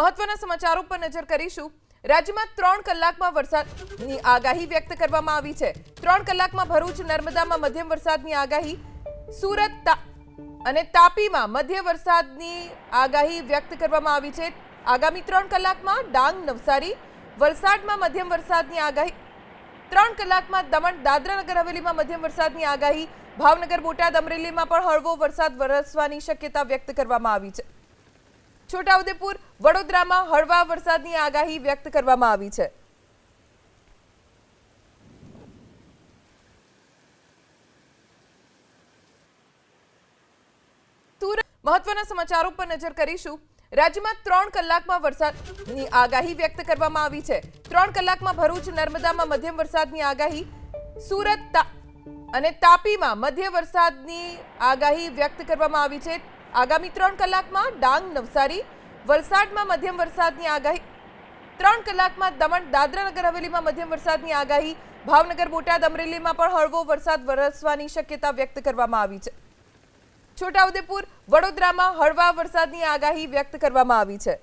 મહત્વના સમાચારો પર નજર કરીશું। રાજ્યમાં 3 કલાકમાં વરસાદની આગાહી વ્યક્ત કરવામાં આવી છે। 3 કલાકમાં ભરૂચ નર્મદામાં મધ્યમ વરસાદની આગાહી, સુરત અને તાપીમાં મધ્ય વરસાદની આગાહી વ્યક્ત કરવામાં આવી છે। આગામી 3 કલાકમાં ડાંગ, નવસારી, વલસાડમાં મધ્યમ વરસાદની આગાહી, 3 કલાકમાં દમણ, દાદરા નગર હવેલીમાં મધ્યમ વરસાદની આગાહી, ભાવનગર, બોટાદ, અમરેલીમાં પણ હળવો વરસાદ વરસવાની શક્યતા વ્યક્ત કરવામાં આવી છે। છોટાઉદેપુર, વડોદરામાં હળવા વરસાદની આગાહી વ્યક્ત કરવામાં આવી છે। મહત્વના સમાચારો પર નજર કરીશું। રાજ્યમાં 3 કલાકમાં વરસાદની આગાહી વ્યક્ત કરવામાં આવી છે। 3 કલાકમાં ભરૂચ નર્મદામાં મધ્યમ વરસાદની આગાહી, સુરત અને તાપીમાં મધ્ય વરસાદની આગાહી વ્યક્ત કરવામાં આવી છે। આગામી 3 કલાકમાં ડાંગ, નવસારી, વલસાડમાં મધ્યમ વરસાદની આગાહી, 3 કલાકમાં દમણ, દાદરા નગર હવેલીમાં મધ્યમ વરસાદની આગાહી, ભાવનગર, બોટાદ, અમરેલીમાં પણ હળવો વરસાદ વરસવાની શક્યતા વ્યક્ત કરવામાં આવી છે। છોટાઉદેપુર, વડોદરામાં હળવા વરસાદની આગાહી વ્યક્ત કરવામાં આવી છે।